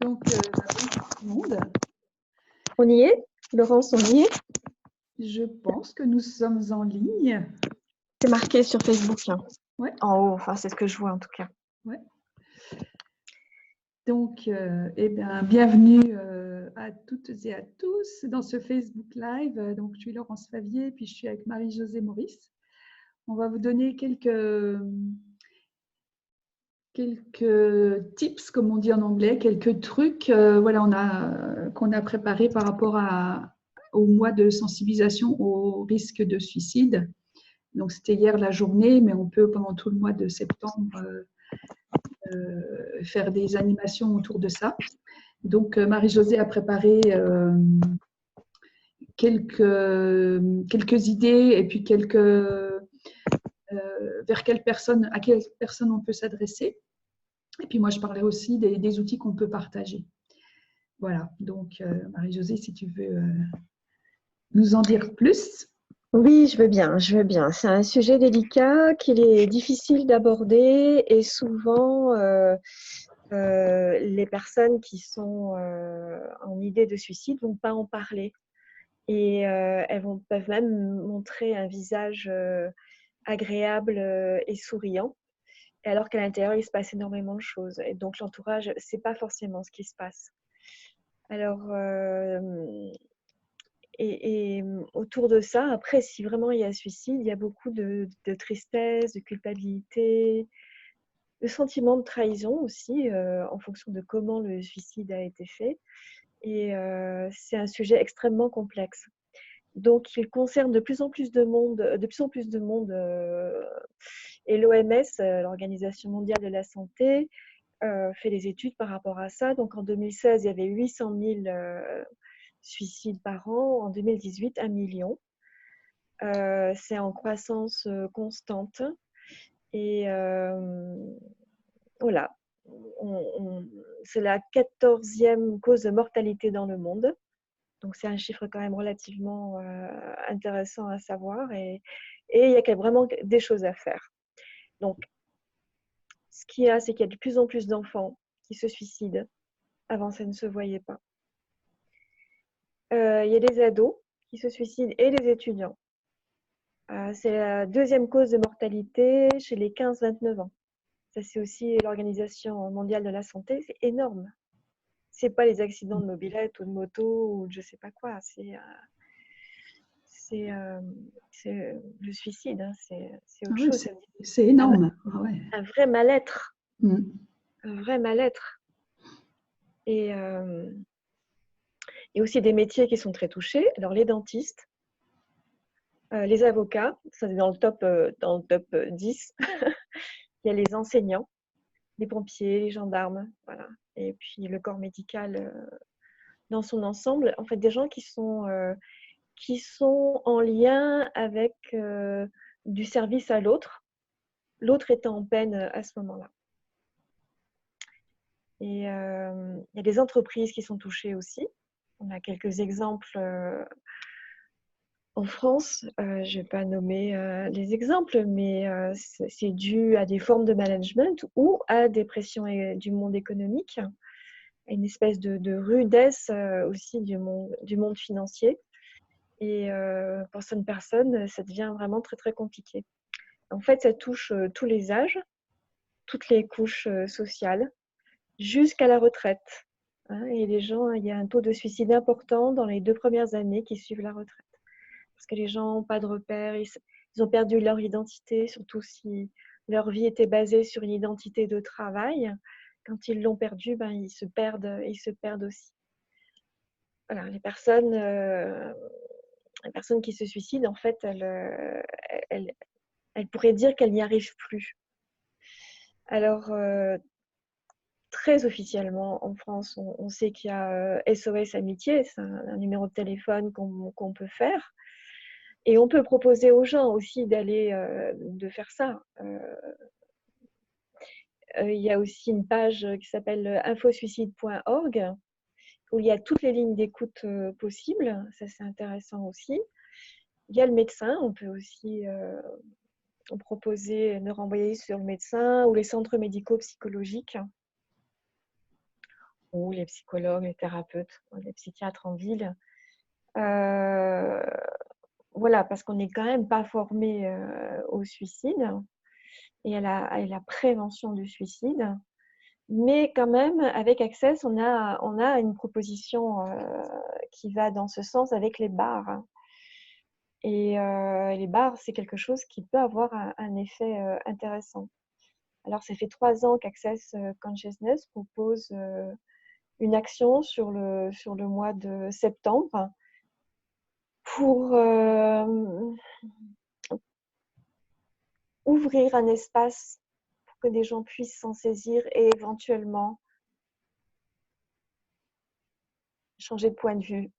Bonjour tout le monde. On y est, Laurence, on y est. Je pense que nous sommes en ligne. C'est marqué sur Facebook, hein. Ouais. En haut, enfin c'est ce que je vois en tout cas. Ouais. Donc, bienvenue à toutes et à tous dans ce Facebook Live. Donc, je suis Laurence Favier, puis je suis avec Marie-Josée Maurice. On va vous donner quelques tips, comme on dit en anglais, quelques trucs qu'on a préparés par rapport au mois de sensibilisation au risque de suicide. Donc, c'était hier la journée, mais on peut, pendant tout le mois de septembre, faire des animations autour de ça. Donc, Marie-Josée a préparé quelques idées et puis à quelle personne on peut s'adresser. Et puis, moi, je parlais aussi des outils qu'on peut partager. Voilà. Donc, Marie-Josée, si tu veux nous en dire plus. Oui, je veux bien, je veux bien. C'est un sujet délicat qu'il est difficile d'aborder et souvent les personnes qui sont en idée de suicide ne vont pas en parler. Et elles peuvent même montrer un visage agréable et souriant, alors qu'à l'intérieur, il se passe énormément de choses. Et donc l'entourage ne sait pas forcément ce qui se passe. Alors, et autour de ça, après, si vraiment il y a suicide, il y a beaucoup de tristesse, de culpabilité, de sentiment de trahison aussi, en fonction de comment le suicide a été fait. Et c'est un sujet extrêmement complexe. Donc, il concerne de plus en plus de monde, et l'OMS, l'Organisation mondiale de la santé, fait des études par rapport à ça. Donc, en 2016, il y avait 800 000 suicides par an. En 2018, 1 million. C'est en croissance constante. Et voilà, c'est la 14e cause de mortalité dans le monde. Donc, c'est un chiffre quand même relativement intéressant à savoir. Et il y a vraiment des choses à faire. Donc, ce qu'il y a, c'est qu'il y a de plus en plus d'enfants qui se suicident. Avant, ça ne se voyait pas. Il y a des ados qui se suicident et des étudiants. C'est la 2e cause de mortalité chez les 15-29 ans. Ça, c'est aussi l'Organisation mondiale de la santé. C'est énorme. Ce n'est pas les accidents de mobilette ou de moto ou de je ne sais pas quoi. C'est le suicide. Hein. C'est autre chose. C'est énorme. Un vrai mal-être. Mm. Un vrai mal-être. Et aussi des métiers qui sont très touchés. Alors, les dentistes, les avocats, ça c'est dans le top 10. Il y a les enseignants, les pompiers, les gendarmes, voilà. Et puis le corps médical dans son ensemble. En fait, des gens qui sont en lien avec du service à l'autre étant en peine à ce moment-là. Et il y a des entreprises qui sont touchées aussi. On a quelques exemples en France. Je ne vais pas nommer les exemples, mais c'est dû à des formes de management ou à des pressions du monde économique, à une espèce de rudesse aussi du monde financier. Et pour certaines personnes, ça devient vraiment très, très compliqué. En fait, ça touche tous les âges, toutes les couches sociales, jusqu'à la retraite. Hein, et les gens, il y a un taux de suicide important dans les 2 premières années qui suivent la retraite. Parce que les gens n'ont pas de repères, ils ont perdu leur identité, surtout si leur vie était basée sur une identité de travail. Quand ils l'ont perdue, ils se perdent aussi. Voilà, les personnes qui se suicident, en fait, elles pourraient dire qu'elles n'y arrivent plus. Alors, très officiellement, en France, on sait qu'il y a SOS Amitié, c'est un numéro de téléphone qu'on peut faire. Et on peut proposer aux gens aussi de faire ça. Il y a aussi une page qui s'appelle infosuicide.org où il y a toutes les lignes d'écoute possibles. Ça, c'est intéressant aussi. Il y a le médecin. On peut aussi proposer de renvoyer sur le médecin ou les centres médico-psychologiques. ou les psychologues, les thérapeutes, les psychiatres en ville. Voilà, parce qu'on n'est quand même pas formé au suicide et à la prévention du suicide. Mais quand même, avec Access, on a une proposition qui va dans ce sens avec les bars. Et les bars, c'est quelque chose qui peut avoir un effet intéressant. Alors, ça fait 3 ans qu'Access Consciousness propose une action sur le mois de septembre pour ouvrir un espace pour que des gens puissent s'en saisir et éventuellement changer de point de vue,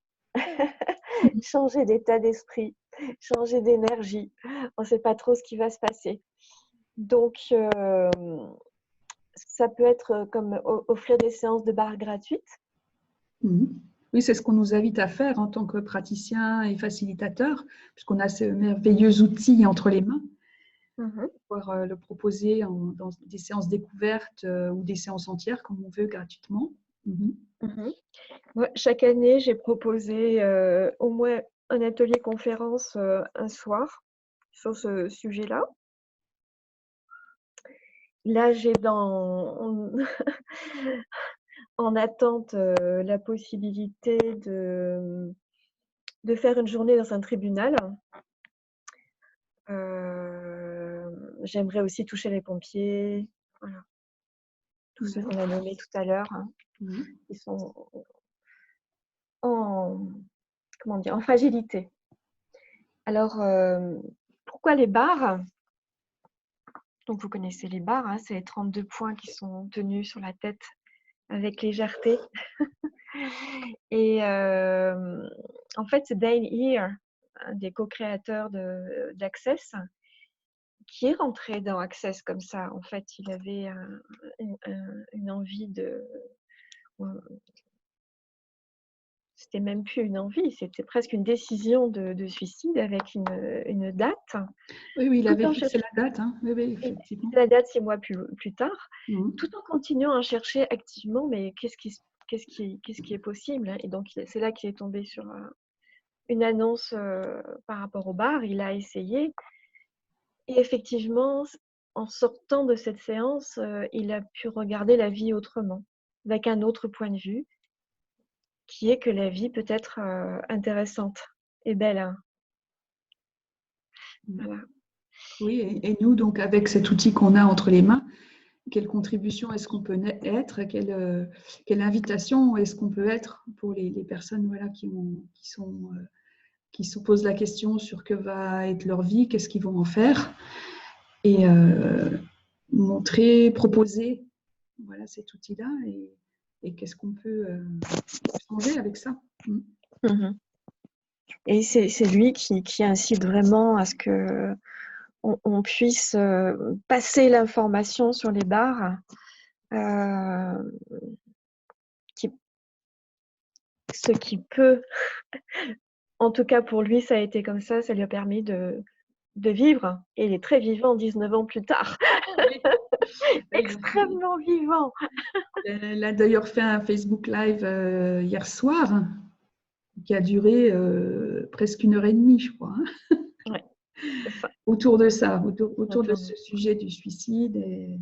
changer d'état d'esprit, changer d'énergie. On ne sait pas trop ce qui va se passer. Donc, ça peut être comme offrir des séances de bar gratuites. Oui, c'est ce qu'on nous invite à faire en tant que praticien et facilitateur, puisqu'on a ce merveilleux outil entre les mains. Pouvoir le proposer dans des séances découvertes ou des séances entières, comme on veut, gratuitement. Ouais, chaque année, j'ai proposé au moins un atelier conférence un soir sur ce sujet-là. Là, j'ai en attente la possibilité de faire une journée dans un tribunal. J'aimerais aussi toucher les pompiers, voilà. Tous ceux qu'on a nommés tout à l'heure, qui sont en fragilité. Alors, pourquoi les bars? Donc, vous connaissez les bars, hein, c'est les 32 points qui sont tenus sur la tête avec légèreté. Et en fait, c'est Dale Ear, un des co-créateurs d'Access, qui est rentré dans Access comme ça. En fait, il avait une envie de... C'était même plus une envie, c'était presque une décision de suicide avec une date. Oui, il avait fixé la date. Hein. Oui, effectivement. La date 6 mois plus tard, tout en continuant à chercher activement, mais qu'est-ce qui est possible? Et donc, c'est là qu'il est tombé sur une annonce par rapport au bar. Il a essayé. Et effectivement, en sortant de cette séance, il a pu regarder la vie autrement, avec un autre point de vue, qui est que la vie peut être intéressante et belle. Hein. Voilà. Oui, et nous, donc, avec cet outil qu'on a entre les mains, quelle contribution est-ce qu'on peut être? Quelle invitation est-ce qu'on peut être pour les personnes qui se posent la question sur que va être leur vie, qu'est-ce qu'ils vont en faire? Et montrer, proposer cet outil-là et qu'est-ce qu'on peut changer avec ça. Et c'est lui qui incite vraiment à ce que on puisse passer l'information sur les bars, ce qui peut, en tout cas pour lui, ça a été comme ça lui a permis de vivre. Et il est très vivant 19 ans plus tard. Extrêmement vivant. Il a d'ailleurs fait un Facebook Live hier soir qui a duré presque 1h30, je crois. Hein. Ouais, autour de ça, autour de ce sujet du suicide. Et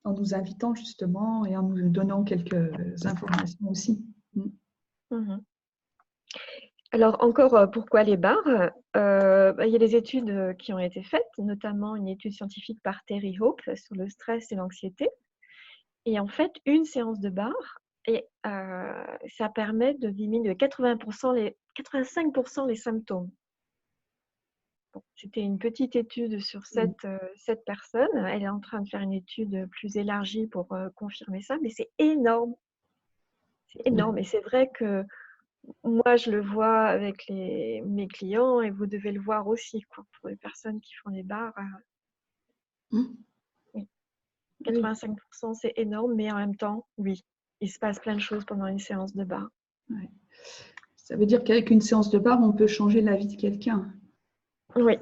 en nous invitant justement et en nous donnant quelques informations aussi. Alors encore, pourquoi les bars? Il y a des études qui ont été faites, notamment une étude scientifique par Terry Hope sur le stress et l'anxiété. Et en fait, une séance de bar, ça permet de diminuer de 85% les symptômes. Bon, c'était une petite étude sur 7 personnes. Elle est en train de faire une étude plus élargie pour confirmer ça, mais c'est énorme. C'est énorme. Et c'est vrai que moi, je le vois avec mes clients et vous devez le voir aussi, quoi, pour les personnes qui font des bars. Oui. 85%, c'est énorme, mais en même temps, oui, il se passe plein de choses pendant une séance de bar. Ouais. Ça veut dire qu'avec une séance de bar, on peut changer la vie de quelqu'un. Oui.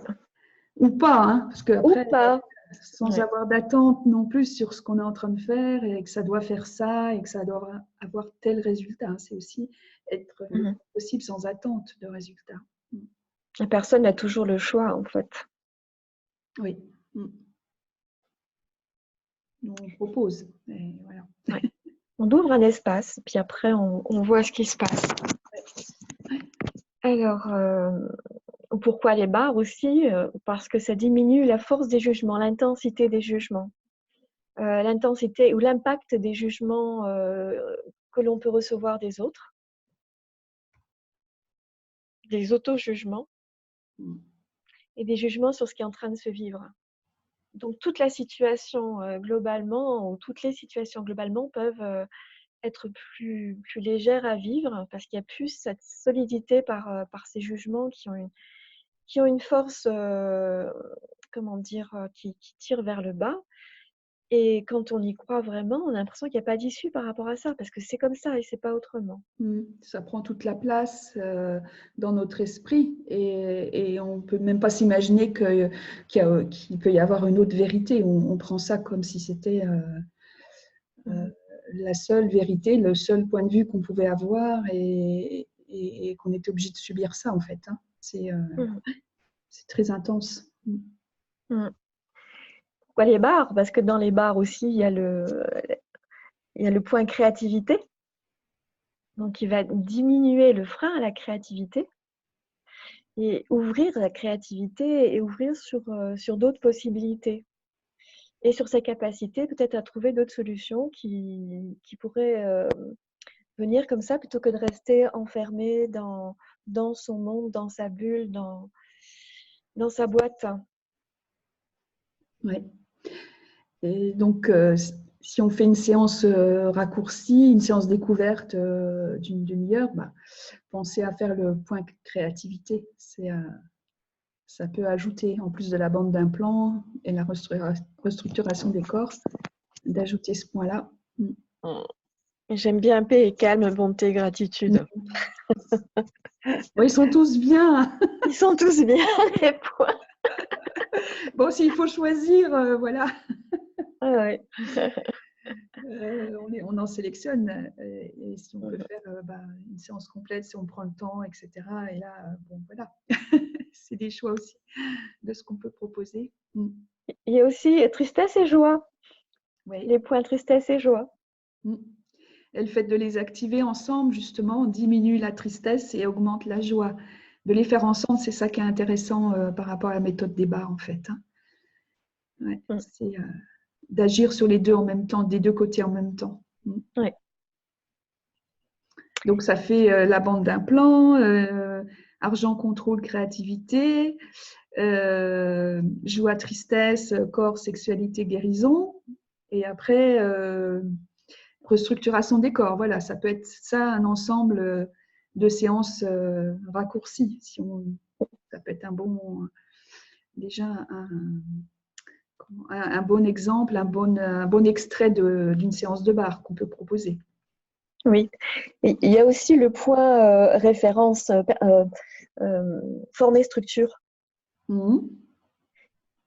Ou pas, hein, parce que après, ou pas. sans avoir d'attente non plus sur ce qu'on est en train de faire et que ça doit faire ça et que ça doit avoir tel résultat. C'est aussi être possible sans attente de résultat. La personne a toujours le choix, en fait. Oui. On propose. Et voilà. Ouais. On ouvre un espace, puis après, on voit ce qui se passe. Alors, pourquoi les barres aussi? Parce que ça diminue la force des jugements, l'intensité des jugements, l'intensité ou l'impact des jugements que l'on peut recevoir des autres, des auto-jugements et des jugements sur ce qui est en train de se vivre. Donc, toute la situation globalement, ou toutes les situations globalement peuvent être plus légères à vivre parce qu'il y a plus cette solidité par ces jugements qui ont une force, comment dire, qui tire vers le bas. Et quand on y croit vraiment, on a l'impression qu'il n'y a pas d'issue par rapport à ça, parce que c'est comme ça et c'est pas autrement. Ça prend toute la place dans notre esprit et on ne peut même pas s'imaginer qu'il peut y avoir une autre vérité. On prend ça comme si c'était la seule vérité, le seul point de vue qu'on pouvait avoir et qu'on était obligé de subir ça en fait. C'est très intense. Pourquoi les bars? Parce que dans les bars aussi, il y a le point créativité. Donc, il va diminuer le frein à la créativité et ouvrir la créativité et ouvrir sur d'autres possibilités. Et sur sa capacité peut-être à trouver d'autres solutions qui pourraient venir comme ça plutôt que de rester enfermé dans son monde, dans sa bulle, dans sa boîte. Oui. Et donc, si on fait une séance raccourcie, une séance découverte d'une demi-heure, pensez à faire le point créativité. Ça peut ajouter, en plus de la bande d'implants et la restructuration des corps, d'ajouter ce point-là. J'aime bien paix et calme, bonté, gratitude. Bon, ils sont tous bien. Ils sont tous bien, les points. Bon, s'il faut choisir, voilà. Ah ouais. On en sélectionne. Et si on peut faire une séance complète, si on prend le temps, etc. Et là, bon, voilà. C'est des choix aussi de ce qu'on peut proposer. Il y a aussi tristesse et joie. Oui. Les points tristesse et joie. Et le fait de les activer ensemble, justement, on diminue la tristesse et augmente la joie. De les faire ensemble, c'est ça qui est intéressant par rapport à la méthode des barres, en fait. Ouais, c'est d'agir sur les deux en même temps, des deux côtés en même temps. Ouais. Donc, ça fait la bande d'implant, argent, contrôle, créativité, joie, tristesse, corps, sexualité, guérison. Et après, restructuration des corps. Voilà, ça peut être ça, un ensemble de séances raccourcies. Ça peut être déjà un bon exemple, un bon extrait d'une séance de barre qu'on peut proposer. Oui, et il y a aussi le point référence, forme et structure,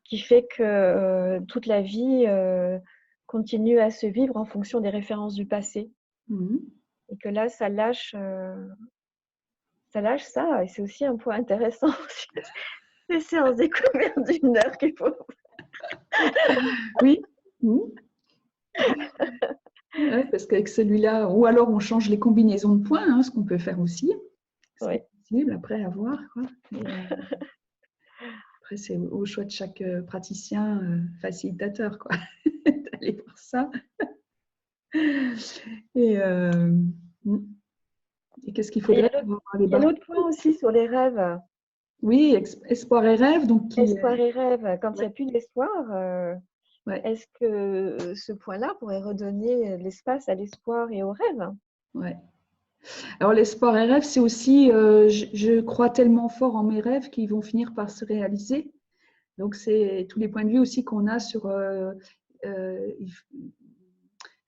qui fait que toute la vie continue à se vivre en fonction des références du passé. Et que là, ça lâche ça, et c'est aussi un point intéressant. Les séances découvertes d'une heure qu'il faut. Oui. Ouais, parce qu'avec celui-là, ou alors on change les combinaisons de points, ce qu'on peut faire aussi. C'est possible après à voir. Après, c'est au choix de chaque praticien facilitateur d'aller voir ça. Et qu'est-ce qu'il faudrait pour voir les Il y a barres? l'autre point aussi sur les rêves. Oui, espoir et rêve. Donc Espoir et rêve. Quand il n'y a plus d'espoir, est-ce que ce point-là pourrait redonner l'espace à l'espoir et au rêve? Ouais. Alors, l'espoir et rêve, c'est aussi, je crois tellement fort en mes rêves qu'ils vont finir par se réaliser. Donc, c'est tous les points de vue aussi qu'on a sur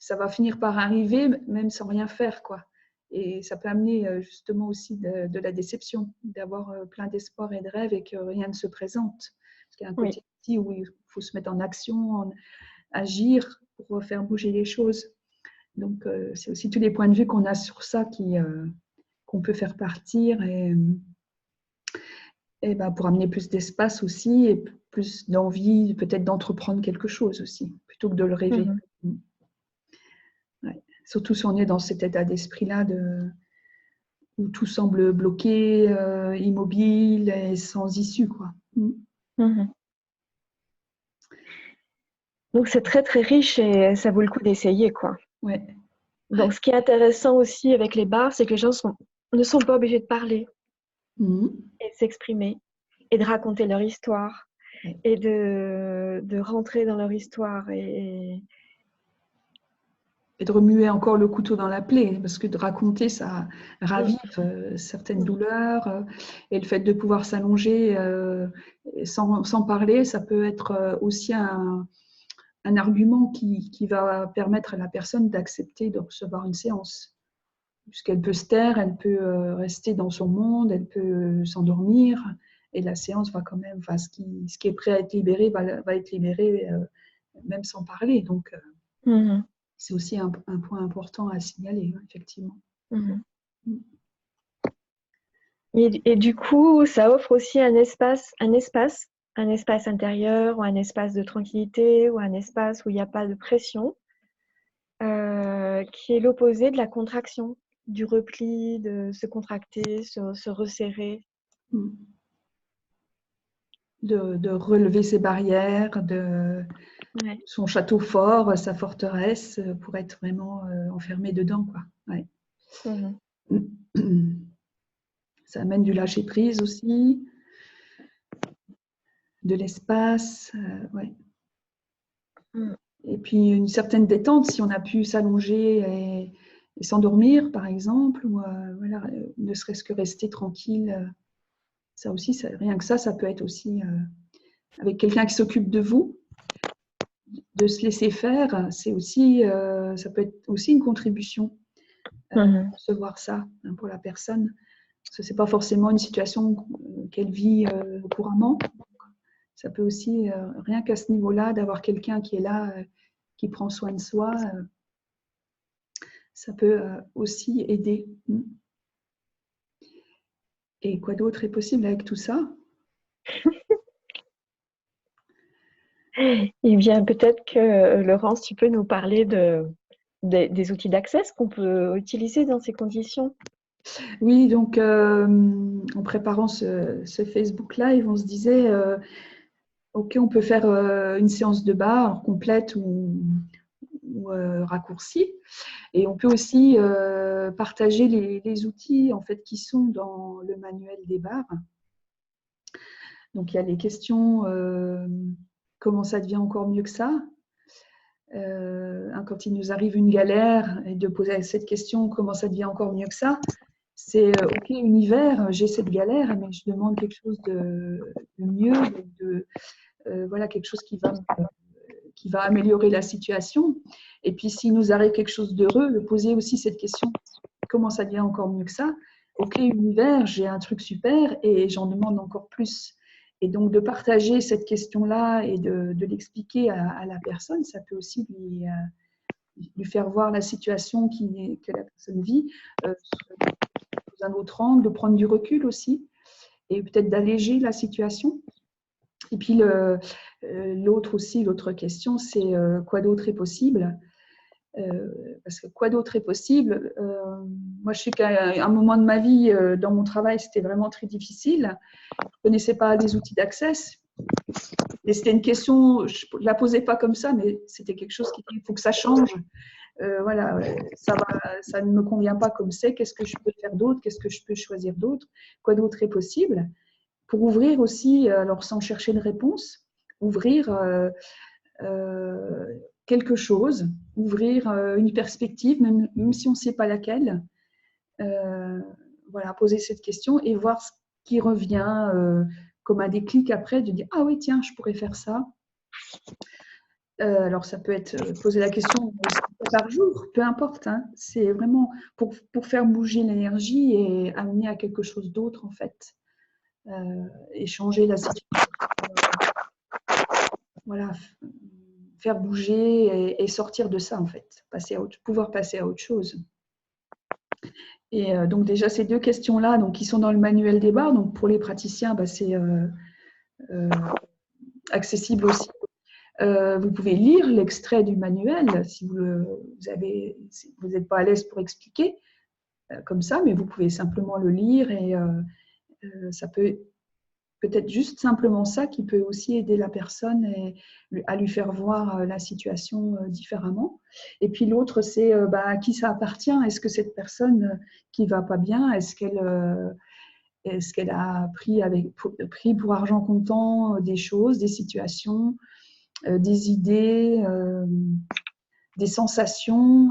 ça va finir par arriver même sans rien faire, quoi. Et ça peut amener justement aussi de la déception, d'avoir plein d'espoir et de rêves et que rien ne se présente. Parce qu'il y a un Oui. côté aussi où il faut se mettre en action, agir pour faire bouger les choses. Donc, c'est aussi tous les points de vue qu'on a sur ça qu'on peut faire partir et ben, pour amener plus d'espace aussi et plus d'envie peut-être d'entreprendre quelque chose aussi, plutôt que de le rêver. Ouais. Surtout si on est dans cet état d'esprit-là où tout semble bloqué, immobile et sans issue, quoi. Donc, c'est très, très riche et ça vaut le coup d'essayer, quoi. Ouais. Donc, ce qui est intéressant aussi avec les bars, c'est que les gens ne sont pas obligés de parler et de s'exprimer et de raconter leur histoire et de rentrer dans leur histoire Et de remuer encore le couteau dans la plaie, parce que de raconter, ça ravive certaines douleurs. Et le fait de pouvoir s'allonger sans parler, ça peut être aussi un argument qui va permettre à la personne d'accepter de recevoir une séance. Puisqu'elle peut se taire, elle peut rester dans son monde, elle peut s'endormir. Et la séance va quand même, enfin, ce qui est prêt à être libéré va être libéré même sans parler. Donc, c'est aussi un point important à signaler, effectivement. Et du coup, ça offre aussi un espace intérieur ou un espace de tranquillité ou un espace où il n'y a pas de pression, qui est l'opposé de la contraction, du repli, de se contracter, se resserrer. De relever ses barrières, son château fort, sa forteresse, pour être vraiment enfermé dedans, quoi. Ouais. Ça amène du lâcher-prise aussi, de l'espace, ouais. Et puis une certaine détente, si on a pu s'allonger et s'endormir, par exemple, ou voilà, ne serait-ce que rester tranquille. Ça aussi, rien que ça peut être aussi avec quelqu'un qui s'occupe de vous, de se laisser faire, c'est aussi, ça peut être aussi une contribution recevoir ça pour la personne. Parce que c'est pas forcément une situation qu'elle vit couramment. Ça peut aussi, rien qu'à ce niveau-là, d'avoir quelqu'un qui est là, qui prend soin de soi, ça peut aussi aider. Et quoi d'autre est possible avec tout ça? Eh bien, peut-être que Laurence, tu peux nous parler des outils d'accès qu'on peut utiliser dans ces conditions. Oui, donc en préparant ce Facebook Live, on se disait, ok, on peut faire une séance de bar complète ou raccourcie, et on peut aussi partager les outils en fait qui sont dans le manuel des bars. Donc il y a les questions, comment ça devient encore mieux que ça, quand il nous arrive une galère, et de poser cette question, comment ça devient encore mieux que ça, c'est ok, univers, j'ai cette galère, mais je demande quelque chose de mieux, voilà, quelque chose qui va améliorer la situation. Et puis s'il nous arrive quelque chose d'heureux, de poser aussi cette question, comment ça devient encore mieux que ça? Ok, univers, j'ai un truc super et j'en demande encore plus. Et donc de partager cette question-là et de l'expliquer à la personne, ça peut aussi lui faire voir la situation que la personne vit sous un autre angle, de prendre du recul aussi et peut-être d'alléger la situation. Et puis l'autre question, c'est quoi d'autre est possible? Parce que quoi d'autre est possible? Moi, je sais qu'à un moment de ma vie, dans mon travail, c'était vraiment très difficile. Je ne connaissais pas les outils d'accès. Et c'était une question, je ne la posais pas comme ça, mais c'était quelque chose qui dit, il faut que ça change. Voilà, ça ne me convient pas comme c'est. Qu'est-ce que je peux faire d'autre? Qu'est-ce que je peux choisir d'autre? Quoi d'autre est possible? Pour ouvrir aussi, alors sans chercher de réponse, ouvrir quelque chose, ouvrir une perspective, même si on ne sait pas laquelle. Voilà, poser cette question et voir ce qui revient comme un déclic après, de dire « Ah oui, tiens, je pourrais faire ça ». Alors, ça peut être poser la question par jour, peu importe. Hein. C'est vraiment pour faire bouger l'énergie et amener à quelque chose d'autre, en fait. Et changer la situation. voilà, faire bouger et sortir de ça, en fait, pouvoir passer à autre chose. Et donc déjà, ces deux questions-là, donc, qui sont dans le manuel des bars, donc pour les praticiens, c'est accessible aussi. Vous pouvez lire l'extrait du manuel si vous n'êtes pas à l'aise pour expliquer comme ça, mais vous pouvez simplement le lire et ça peut-être juste simplement ça qui peut aussi aider la personne à lui faire voir la situation différemment. Et puis l'autre, c'est à qui ça appartient. Est-ce que cette personne qui va pas bien, est-ce qu'elle a pris pour argent comptant des choses, des situations, des idées, des sensations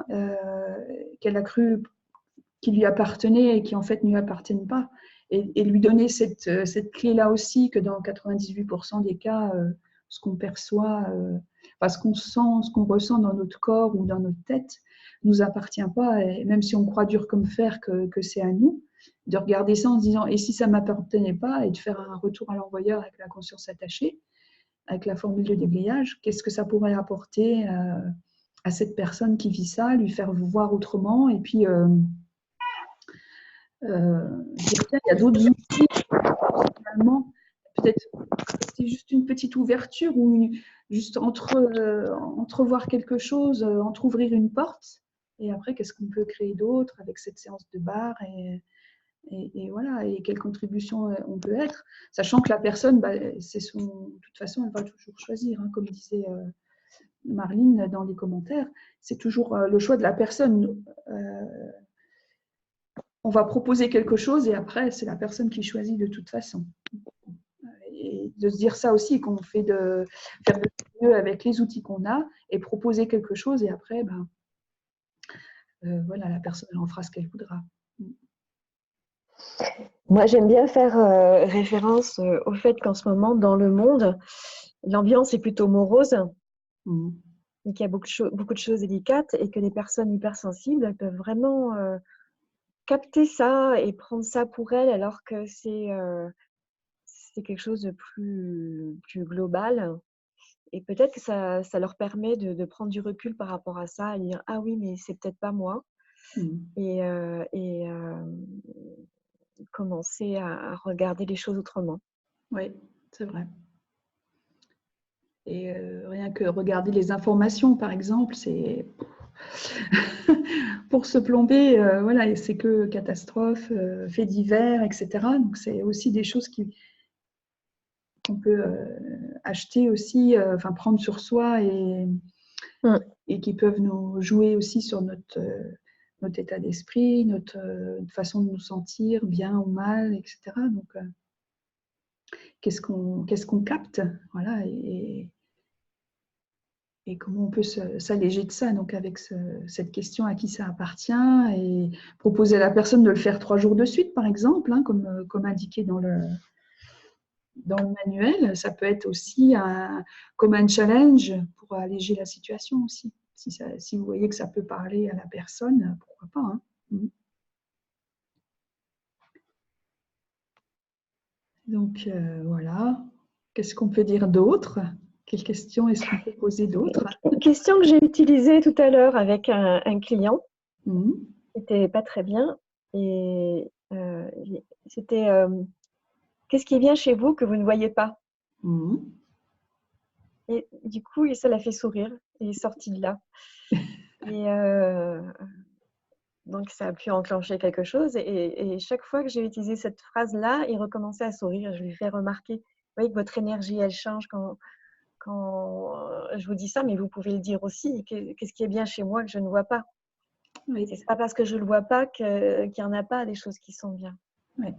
qu'elle a cru qui lui appartenaient et qui en fait ne lui appartiennent pas. Et lui donner cette clé-là aussi, que dans 98% des cas, ce qu'on perçoit, ce qu'on sent, ce qu'on ressent dans notre corps ou dans notre tête, ne nous appartient pas. Et même si on croit dur comme fer que c'est à nous, de regarder ça en se disant, et si ça ne m'appartenait pas, et de faire un retour à l'envoyeur avec la conscience attachée, avec la formule de déblayage, qu'est-ce que ça pourrait apporter à cette personne qui vit ça, lui faire voir autrement, et puis dire il y a d'autres outils, finalement, peut-être c'est juste une petite ouverture ou juste entrevoir quelque chose, entrouvrir une porte, et après, qu'est-ce qu'on peut créer d'autre avec cette séance de bar et voilà, et quelle contribution on peut être, sachant que la personne, de toute façon, elle va toujours choisir, hein, comme disait Marlene dans les commentaires, c'est toujours le choix de la personne. On va proposer quelque chose et après, c'est la personne qui choisit de toute façon. Et de se dire ça aussi, qu'on fait faire de mieux avec les outils qu'on a et proposer quelque chose et après, voilà, la personne elle en fera ce qu'elle voudra. Moi, j'aime bien faire référence au fait qu'en ce moment, dans le monde, l'ambiance est plutôt morose, et qu'il y a beaucoup de choses délicates et que les personnes hypersensibles elles peuvent vraiment capter ça et prendre ça pour elles alors que c'est quelque chose de plus global. Et peut-être que ça leur permet de prendre du recul par rapport à ça et dire « Ah oui, mais c'est peut-être pas moi ». Et commencer à regarder les choses autrement. Oui, c'est vrai. Et rien que regarder les informations, par exemple, c'est pour se plomber, voilà, c'est que catastrophes, faits divers, etc. Donc c'est aussi des choses qu'on peut acheter aussi, prendre sur soi et qui peuvent nous jouer aussi sur notre état d'esprit, notre façon de nous sentir, bien ou mal, etc. Donc, qu'est-ce qu'on capte, voilà, et comment on peut s'alléger de ça, donc avec cette question à qui ça appartient, et proposer à la personne de le faire 3 jours de suite, par exemple, hein, comme indiqué dans le manuel. Ça peut être aussi comme un challenge pour alléger la situation aussi. Si vous voyez que ça peut parler à la personne, pourquoi pas, hein. Donc voilà. Qu'est-ce qu'on peut dire d'autre? Quelles questions est-ce qu'on peut poser d'autres? Une question que j'ai utilisée tout à l'heure avec un client, qui n'était pas très bien, et c'était qu'est-ce qui est bien chez vous que vous ne voyez pas? Et du coup, ça l'a fait sourire, il est sorti de là. Et donc, ça a pu enclencher quelque chose. Et chaque fois que j'ai utilisé cette phrase-là, il recommençait à sourire. Je lui fais remarquer, vous voyez que votre énergie, elle change quand je vous dis ça, mais vous pouvez le dire aussi. Qu'est-ce qui est bien chez moi que je ne vois pas? Oui. C'est pas parce que je ne le vois pas qu'il n'y en a pas des choses qui sont bien. Oui.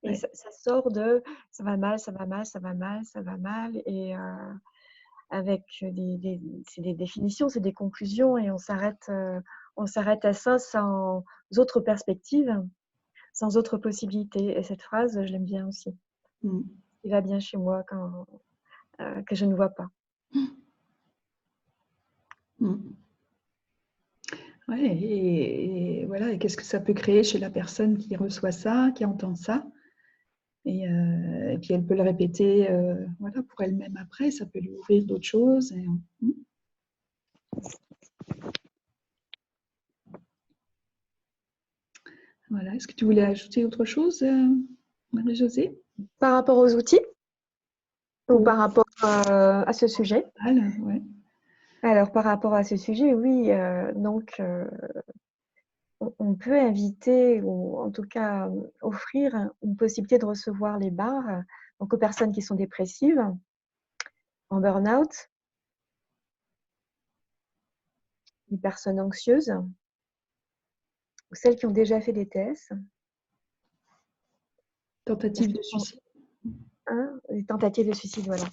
Et ça sort de ça va mal, ça va mal, ça va mal, ça va mal. Et avec c'est des définitions, c'est des conclusions, et on s'arrête à ça sans autre perspective, sans autre possibilité. Et cette phrase, je l'aime bien aussi. Il va bien chez moi que je ne vois pas. Ouais, et voilà, et qu'est-ce que ça peut créer chez la personne qui reçoit ça, qui entend ça, et Et puis elle peut le répéter voilà, pour elle-même après, ça peut lui ouvrir d'autres choses. Voilà. Est-ce que tu voulais ajouter autre chose, Marie-Josée? Par rapport aux outils ou Ou par rapport à ce sujet? ouais. Alors, par rapport à ce sujet, oui, donc on peut inviter ou en tout cas offrir une possibilité de recevoir les bars donc aux personnes qui sont dépressives, en burn-out, les personnes anxieuses ou celles qui ont déjà fait des TS, Tentative de suicide. les tentatives de suicide, voilà.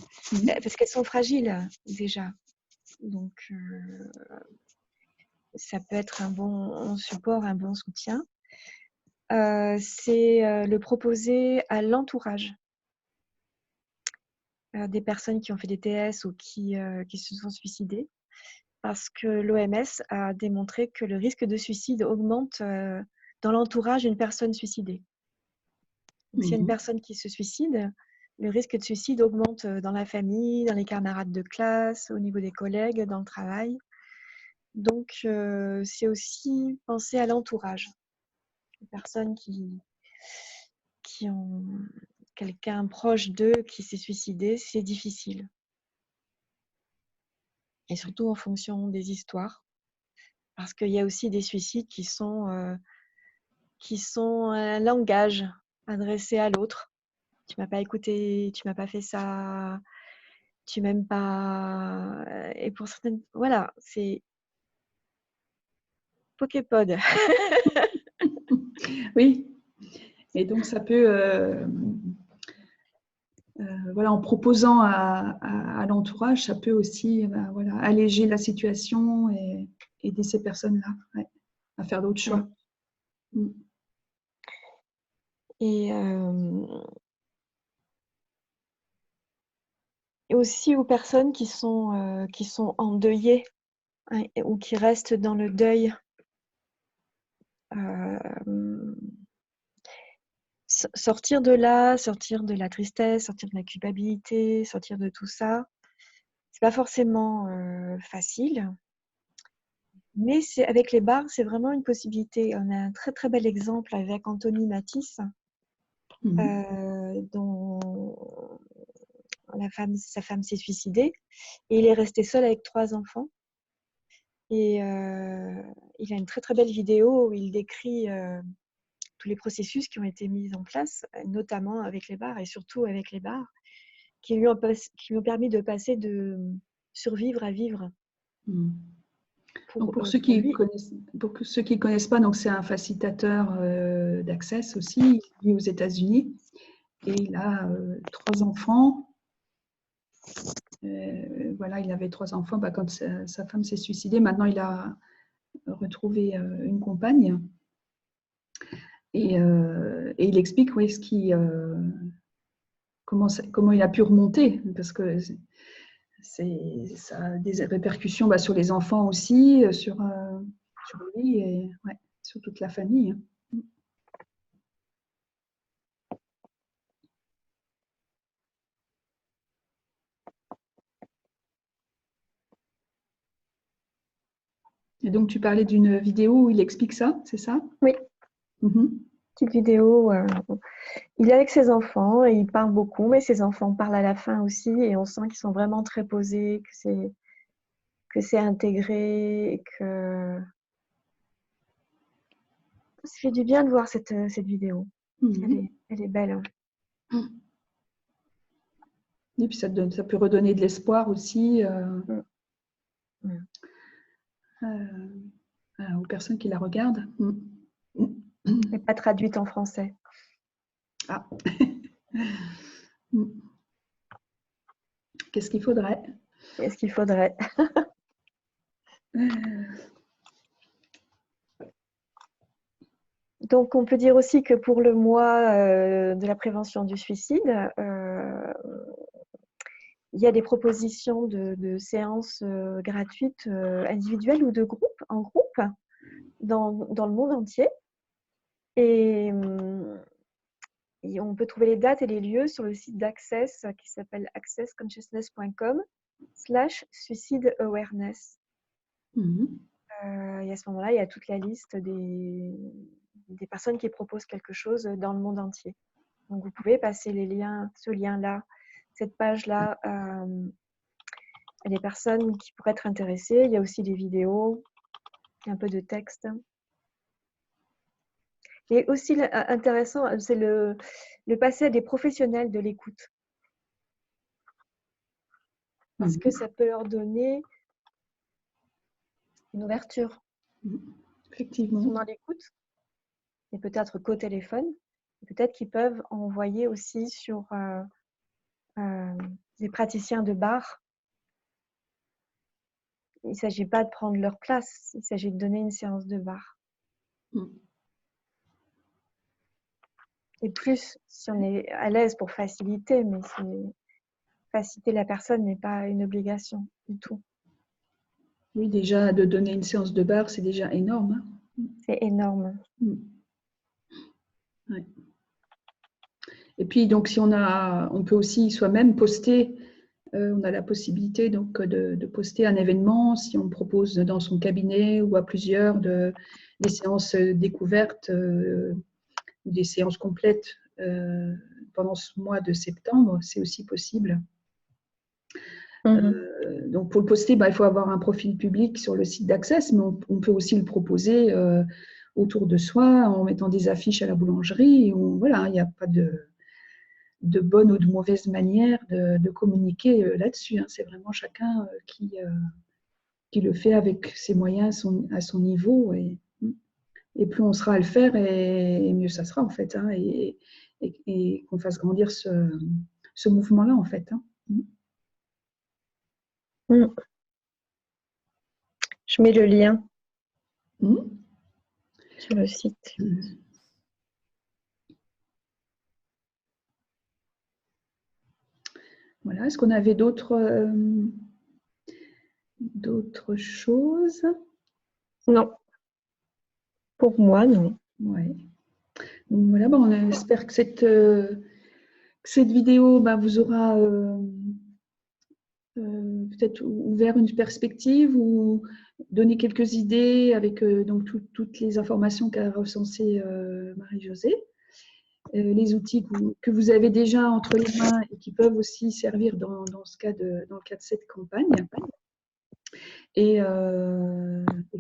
Parce qu'elles sont fragiles déjà. Donc, ça peut être un bon support, un bon soutien. C'est le proposer à l'entourage des personnes qui ont fait des TS ou qui se sont suicidées, parce que l'OMS a démontré que le risque de suicide augmente dans l'entourage d'une personne suicidée. Donc, s'il y a une personne qui se suicide, le risque de suicide augmente dans la famille, dans les camarades de classe, au niveau des collègues, dans le travail. Donc, c'est aussi penser à l'entourage. Les personnes qui ont quelqu'un proche d'eux qui s'est suicidé, c'est difficile. Et surtout en fonction des histoires. Parce qu'il y a aussi des suicides qui sont un langage adressé à l'autre. Tu m'as pas écouté, tu m'as pas fait ça, tu m'aimes pas. Et pour certaines, voilà, c'est Poképod. Oui. Et donc, ça peut, voilà, en proposant à l'entourage, ça peut aussi voilà, alléger la situation et aider ces personnes-là à faire d'autres choix. Et aussi aux personnes qui sont endeuillées hein, ou qui restent dans le deuil. Sortir de là, sortir de la tristesse, sortir de la culpabilité, sortir de tout ça, c'est pas forcément facile. Mais avec les bars, c'est vraiment une possibilité. On a un très très bel exemple avec Anthony Matisse, dont sa femme s'est suicidée et il est resté seul avec 3 enfants. Et il a une très très belle vidéo où il décrit tous les processus qui ont été mis en place, notamment avec les bars et surtout avec les bars, qui lui ont permis de passer de survivre à vivre. Donc pour ceux qui connaissent pas, donc c'est un facilitateur d'Access aussi, il vit aux États-Unis et il a 3 enfants. Voilà, il avait 3 enfants quand sa femme s'est suicidée. Maintenant, il a retrouvé une compagne et il explique comment il a pu remonter parce que ça a des répercussions sur les enfants aussi, sur lui et sur toute la famille. Et donc, tu parlais d'une vidéo où il explique ça, c'est ça? Oui. Petite vidéo. Il est avec ses enfants et il parle beaucoup, mais ses enfants parlent à la fin aussi et on sent qu'ils sont vraiment très posés, que c'est intégré et que ça fait du bien de voir cette vidéo. Elle est belle. Et puis ça peut redonner de l'espoir aussi aux personnes qui la regardent. Mais pas traduite en français. Ah. Qu'est-ce qu'il faudrait? Qu'est-ce qu'il faudrait? Donc, on peut dire aussi que pour le mois de la prévention du suicide, il y a des propositions de séances gratuites individuelles ou en groupe dans le monde entier. Et on peut trouver les dates et les lieux sur le site d'Access qui s'appelle accessconsciousness.com/suicide awareness. Et à ce moment-là, il y a toute la liste des personnes qui proposent quelque chose dans le monde entier. Donc, vous pouvez passer ce lien-là, cette page-là, à des personnes qui pourraient être intéressées. Il y a aussi des vidéos, un peu de texte. Et aussi intéressant, c'est le passer à des professionnels de l'écoute. Parce que ça peut leur donner une ouverture. Effectivement. Ils sont dans l'écoute, et peut-être qu'au téléphone, peut-être qu'ils peuvent envoyer aussi sur des praticiens de bar. Il ne s'agit pas de prendre leur place, il s'agit de donner une séance de bar. Et plus, si on est à l'aise pour faciliter, mais faciliter la personne n'est pas une obligation du tout. Oui, déjà, de donner une séance de bar, c'est déjà énorme. C'est énorme. Ouais. Et puis, donc, si on peut aussi soi-même poster, on a la possibilité donc de poster un événement, si on propose dans son cabinet ou à plusieurs des séances découvertes ou des séances complètes pendant ce mois de septembre, c'est aussi possible. Donc, pour le poster, il faut avoir un profil public sur le site d'Access, mais on peut aussi le proposer autour de soi en mettant des affiches à la boulangerie. Voilà, il n'y a pas de bonne ou de mauvaise manière de communiquer là-dessus. C'est vraiment chacun qui le fait avec ses moyens à son niveau. Et plus on sera à le faire, et mieux ça sera, en fait. Et qu'on fasse grandir ce mouvement-là, en fait. Je mets le lien sur le site. Voilà. Est-ce qu'on avait d'autres choses? Non. Pour moi, non. Ouais. Donc voilà, on espère que cette vidéo vous aura peut-être ouvert une perspective ou donné quelques idées avec donc toutes les informations qu'a recensées Marie-Josée. Les outils que vous avez déjà entre les mains et qui peuvent aussi servir dans le cas de cette campagne. Et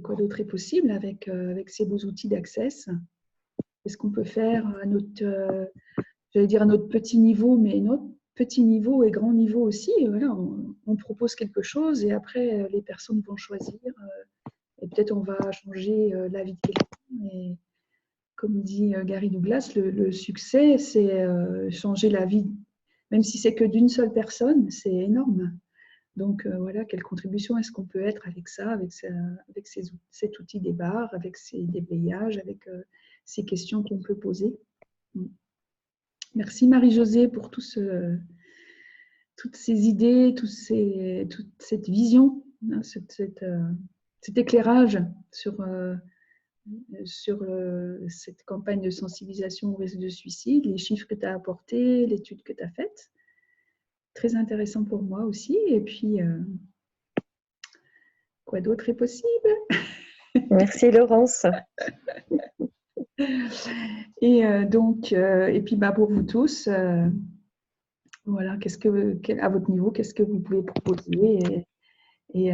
quoi d'autre est possible avec ces beaux outils d'Access? Qu'est-ce qu'on peut faire à notre, j'allais dire à notre petit niveau, mais notre petit niveau et grand niveau aussi. Voilà, on propose quelque chose et après, les personnes vont choisir. Et peut-être on va changer la vie de quelqu'un. Et comme dit Gary Douglas, le succès, c'est changer la vie. Même si c'est que d'une seule personne, c'est énorme. Donc voilà, quelle contribution est-ce qu'on peut être avec ça, avec cet outil des bars, avec ces déblayages, avec ces questions qu'on peut poser. Merci Marie-Josée pour toutes ces idées, toute cette vision, cet éclairage sur cette campagne de sensibilisation au risque de suicide, les chiffres que tu as apportés, l'étude que tu as faite. Très intéressant pour moi aussi. Et puis, quoi d'autre est possible? Merci Laurence. Et donc, et puis pour vous tous, voilà, à votre niveau, qu'est-ce que vous pouvez proposer et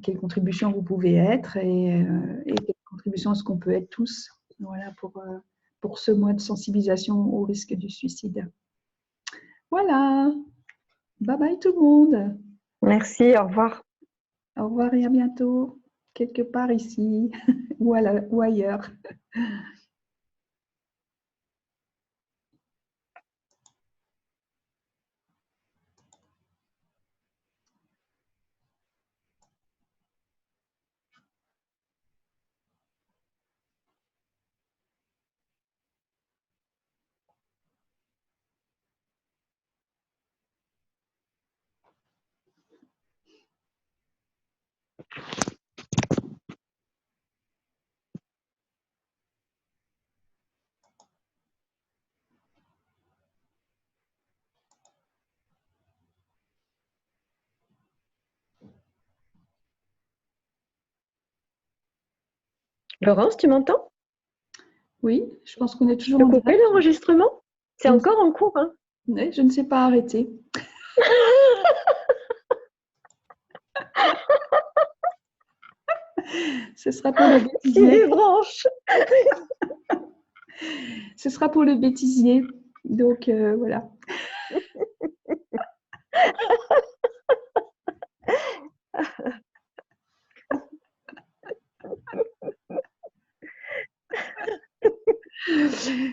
quelle contribution vous pouvez être et quelle contribution est-ce qu'on peut être tous, voilà, pour ce mois de sensibilisation au risque du suicide. Voilà, bye bye tout le monde. Merci, au revoir. Au revoir et à bientôt, quelque part ici ou ailleurs. Laurence, tu m'entends? Oui, je pense qu'on est Tu toujours peux en couper direct. l'enregistrement? C'est Je ne, encore en cours, hein? ouais, je ne sais pas arrêter. Ce sera pour le Si bêtisier. les branches. Ce sera pour le bêtisier. Donc, voilà.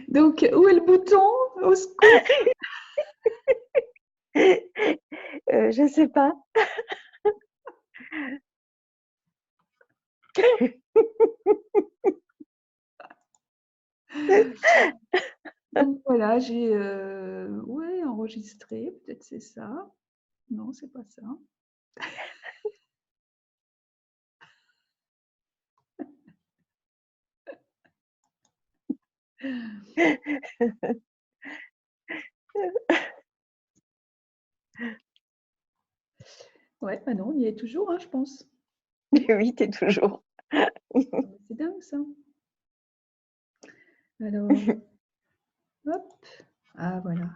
Donc, où est le bouton? Au secours. Je sais pas. Donc, voilà, j'ai ouais, enregistré. Peut-être c'est ça. Non, c'est pas ça. Ouais, bah non, on y est toujours, hein, je pense. Oui, t'es toujours. C'est dingue ça. Alors, hop. Ah, voilà.